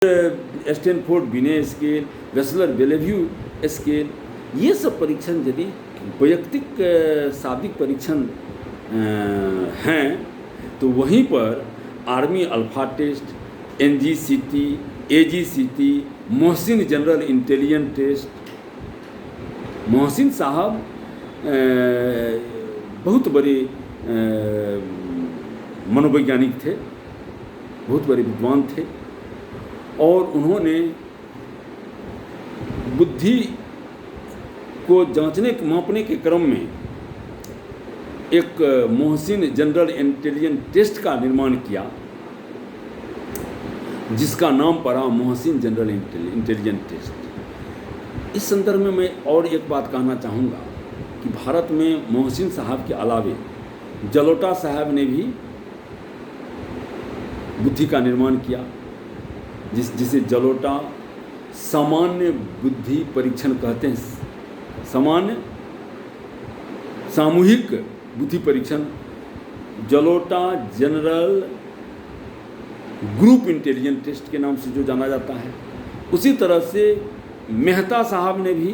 Stanford बिने scale, Wechsler Bellevue scale, ये सब परीक्षण यदि वैयक्तिक शाब्दिक परीक्षण हैं तो वहीं पर army alpha test, NGCT, AGCT, Mohsin general intelligence test. Mohsin साहब बहुत बड़े मनोवैज्ञानिक थे, बहुत बड़े विद्वान थे, और उन्होंने बुद्धि को जांचने मापने के क्रम में एक मोहसिन जनरल इंटेलिजेंस टेस्ट का निर्माण किया, जिसका नाम पड़ा मोहसिन जनरल इंटेलिजेंस टेस्ट। इस संदर्भ में मैं और एक बात कहना चाहूँगा कि भारत में मोहसिन साहब के अलावे जलोटा साहब ने भी बुद्धि का निर्माण किया, जिसे जलोटा सामान्य बुद्धि परीक्षण कहते हैं। सामान्य सामूहिक बुद्धि परीक्षण Jalota general group intelligence test के नाम से जो जाना जाता है। उसी तरह से मेहता साहब ने भी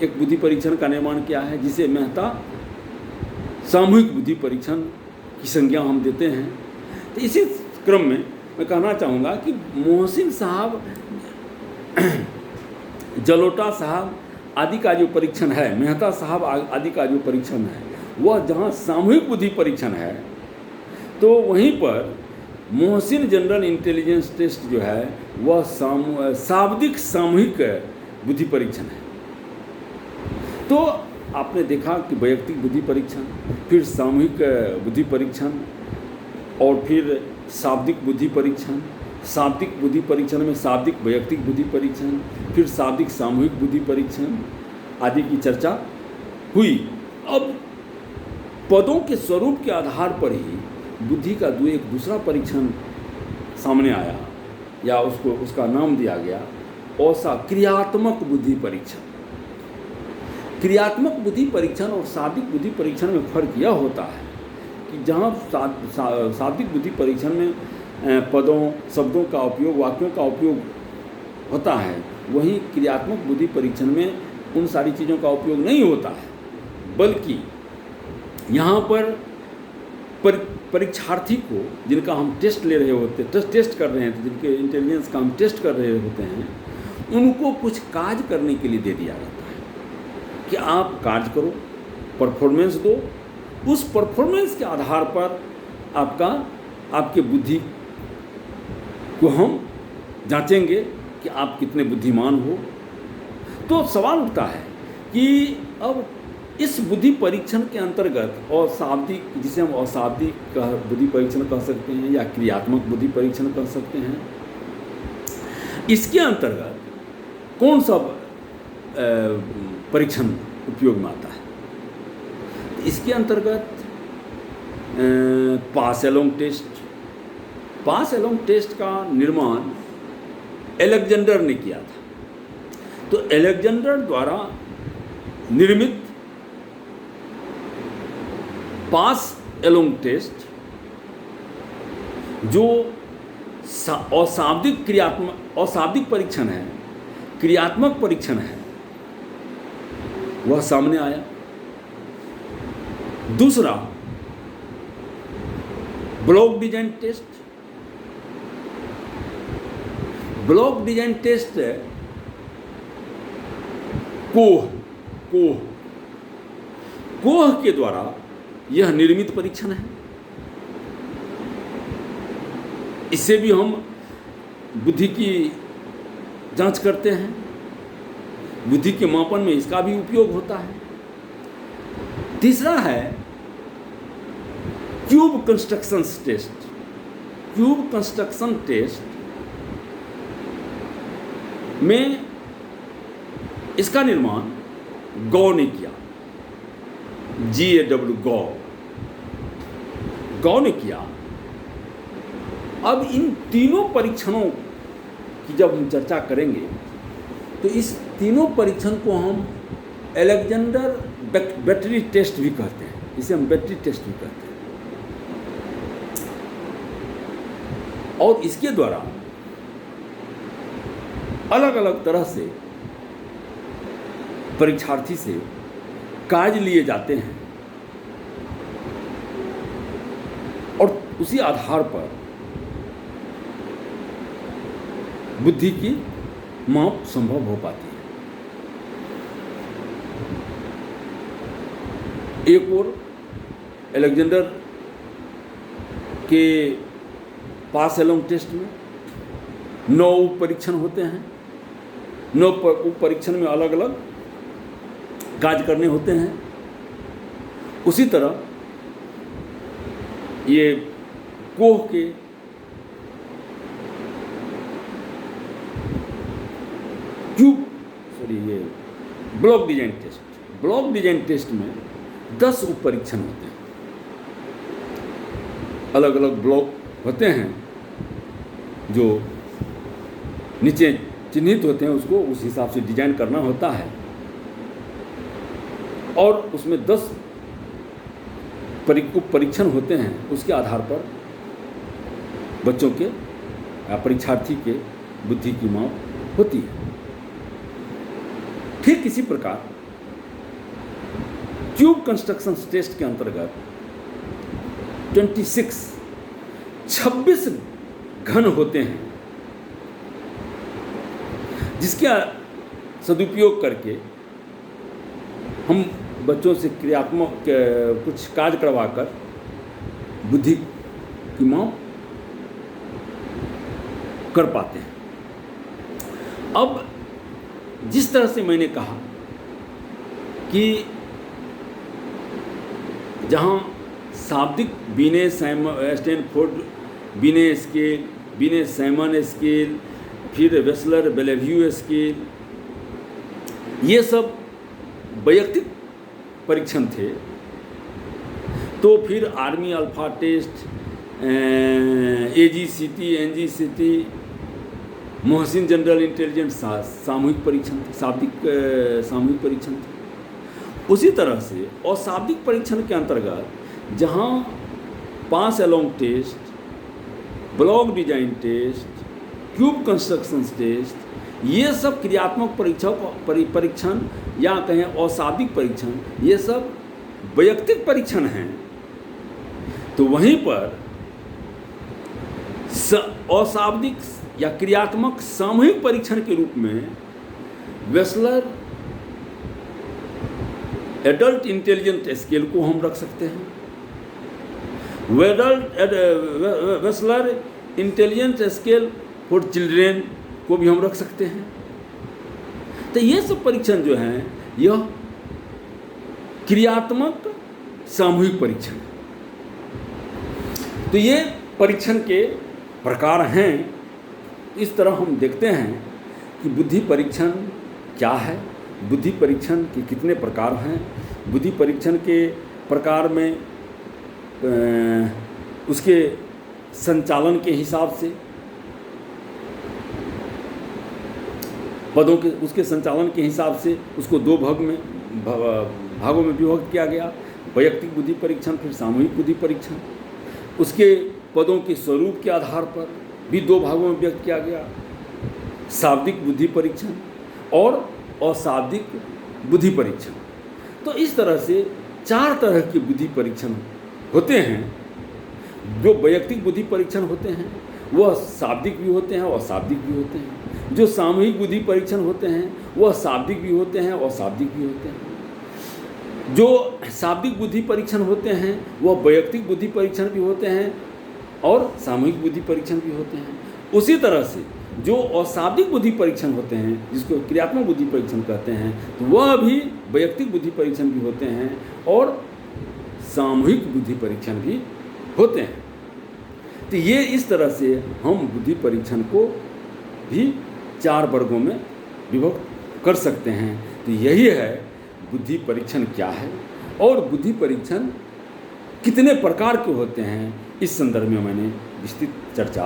एक बुद्धि परीक्षण का निर्माण किया है, जिसे मेहता सामूहिक बुद्धि परीक्षण की संज्ञा हम देते हैं। तो इसी क्रम में मैं कहना चाहूँगा कि मोहसिन साहब, जलोटा साहब आदि का जो परीक्षण है, मेहता साहब आदि का जो परीक्षण है, वह जहाँ सामूहिक बुद्धि परीक्षण है, तो वहीं पर मोहसिन जनरल इंटेलिजेंस टेस्ट जो है वह शाब्दिक सामूहिक बुद्धि परीक्षण है। तो आपने देखा कि वैयक्तिक बुद्धि परीक्षण, फिर सामूहिक बुद्धि परीक्षण, और फिर शाब्दिक बुद्धि परीक्षण, शाब्दिक बुद्धि परीक्षण में शाब्दिक वैयक्तिक बुद्धि परीक्षण, फिर शाब्दिक सामूहिक बुद्धि परीक्षण आदि की चर्चा हुई। अब पदों के स्वरूप के आधार पर ही बुद्धि का एक दूसरा परीक्षण सामने आया, या उसका नाम दिया गया क्रियात्मक बुद्धि परीक्षण। क्रियात्मक बुद्धि परीक्षण और शाब्दिक बुद्धि परीक्षण में फर्क यह होता है कि जहाँ शाब्दिक बुद्धि परीक्षण में पदों, शब्दों का उपयोग, वाक्यों का उपयोग होता है, वहीं क्रियात्मक बुद्धि परीक्षण में उन सारी चीज़ों का उपयोग नहीं होता है, बल्कि यहाँ पर परीक्षार्थी को, जिनका हम टेस्ट ले रहे होते, टेस्ट कर रहे हैं, जिनके इंटेलिजेंस का हम टेस्ट कर रहे होते हैं, उनको कुछ कार्य करने के लिए दे दिया जाता है कि आप कार्य करो, परफॉर्मेंस दो। उस परफॉर्मेंस के आधार पर आपके बुद्धि को हम जांचेंगे कि आप कितने बुद्धिमान हो। तो सवाल उठता है कि अब इस बुद्धि परीक्षण के अंतर्गत अशाब्दिक, जिसे हम अशाब्दिक बुद्धि परीक्षण कह सकते हैं या क्रियात्मक बुद्धि परीक्षण कह सकते हैं, इसके अंतर्गत कौन सा परीक्षण उपयोग में आता है? इसके अंतर्गत पास एलोंग टेस्ट का निर्माण अलेक्जेंडर ने किया था। तो अलेक्जेंडर द्वारा निर्मित पास एलोंग टेस्ट, जो अशाब्दिक परीक्षण है, क्रियात्मक परीक्षण है, वह सामने आया। दूसरा block design test. Block design test Kohs के द्वारा यह निर्मित परीक्षण है। इससे भी हम बुद्धि की जांच करते हैं, बुद्धि के मापन में इसका भी उपयोग होता है। तीसरा है cube construction test. Cube construction test में इसका निर्माण गौ ने किया, GAW गौ ने किया। अब इन तीनों परीक्षणों की जब हम चर्चा करेंगे तो इस तीनों परीक्षण को हम अलेक्जेंडर बैटरी टेस्ट भी कहते हैं, इसे हम बैटरी टेस्ट भी कहते हैं। और इसके द्वारा अलग अलग तरह से परीक्षार्थी से कार्य लिए जाते हैं और उसी आधार पर बुद्धि की माप संभव हो पाती है। एक और अलेक्जेंडर के पास एलोंग टेस्ट में 9 उप परीक्षण होते हैं। 9 उप परीक्षण में अलग अलग कार्य करने होते हैं। उसी तरह ये कोह के ये ब्लॉक डिजाइन टेस्ट में 10 उप परीक्षण होते हैं। अलग अलग ब्लॉक होते हैं जो नीचे चिन्हित होते हैं, उसको उस हिसाब से डिजाइन करना होता है और उसमें 10 उप परीक्षण होते हैं। उसके आधार पर बच्चों के या परीक्षार्थी के बुद्धि की माप होती है। ठीक इसी प्रकार क्यूब कंस्ट्रक्शन टेस्ट के अंतर्गत 26 घन होते हैं, जिसका सदुपयोग करके हम बच्चों से क्रियात्मक कुछ कार्य करवाकर बुद्धि की माप कर पाते हैं। अब जिस तरह से मैंने कहा कि जहाँ शाब्दिक बीने Stanford Binet scale, Binet Simon scale, फिर वेस्लर बेलेव्यू स्केल, ये सब वैयक्तिक परीक्षण थे। तो फिर army alpha test, AGCT, NGCT, Mohsin general intelligence सामूहिक परीक्षण, शाब्दिक सामूहिक परीक्षण थे। उसी तरह से अशाब्दिक परीक्षण के अंतर्गत जहाँ pass along test, block design test, cube construction test, ये सब क्रियात्मक परीक्षण या कहें अशाब्दिक परीक्षण, ये सब वैयक्तिक परीक्षण हैं। तो वहीं पर अशाब्दिक या क्रियात्मक सामूहिक परीक्षण के रूप में वेस्लर एडल्ट इंटेलिजेंट स्केल को हम रख सकते हैं, Wechsler intelligent scale for children को भी हम रख सकते हैं। तो ये सब परीक्षण जो हैं यह क्रियात्मक सामूहिक परीक्षण। तो ये परीक्षण के प्रकार हैं। इस तरह हम देखते हैं कि बुद्धि परीक्षण क्या है, बुद्धि परीक्षण के कितने प्रकार हैं, बुद्धि परीक्षण के प्रकार में उसके संचालन के हिसाब से पदों के उसके संचालन के हिसाब से उसको 2 भागों में विभक्त किया गया, वैयक्तिक बुद्धि परीक्षण, फिर सामूहिक बुद्धि परीक्षण। उसके पदों के स्वरूप के आधार पर भी 2 भागों में व्यक्त किया गया, शाब्दिक बुद्धि परीक्षण और अशाब्दिक बुद्धि परीक्षण। तो इस तरह से 4 तरह के बुद्धि परीक्षण होते हैं। जो वैयक्तिक बुद्धि परीक्षण होते हैं वह शाब्दिक भी होते हैं और अशाब्दिक भी होते हैं। जो सामूहिक बुद्धि परीक्षण होते हैं वह शाब्दिक भी होते हैं और अशाब्दिक भी होते हैं। जो शाब्दिक बुद्धि परीक्षण होते हैं वह वैयक्तिक बुद्धि परीक्षण भी होते हैं और सामूहिक बुद्धि परीक्षण भी होते हैं। उसी तरह से जो अशाब्दिक बुद्धि परीक्षण होते हैं, जिसको क्रियात्मक बुद्धि परीक्षण कहते हैं, तो वह भी वैयक्तिक बुद्धि परीक्षण भी होते हैं और सामूहिक बुद्धि परीक्षण भी होते हैं। तो ये इस तरह से हम बुद्धि परीक्षण को भी 4 वर्गों में विभक्त कर सकते हैं। तो यही है बुद्धि परीक्षण क्या है और बुद्धि परीक्षण कितने प्रकार के होते हैं। इस संदर्भ में मैंने विस्तृत चर्चा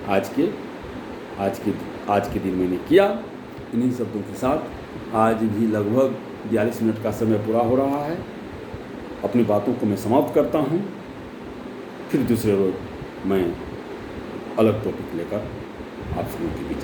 आज के दिन मैंने किया। इन्हीं शब्दों के साथ आज भी लगभग 42 मिनट का समय पूरा हो रहा है। अपनी बातों को मैं समाप्त करता हूँ। फिर दूसरे रोज मैं अलग टॉपिक लेकर आप सबों के बीच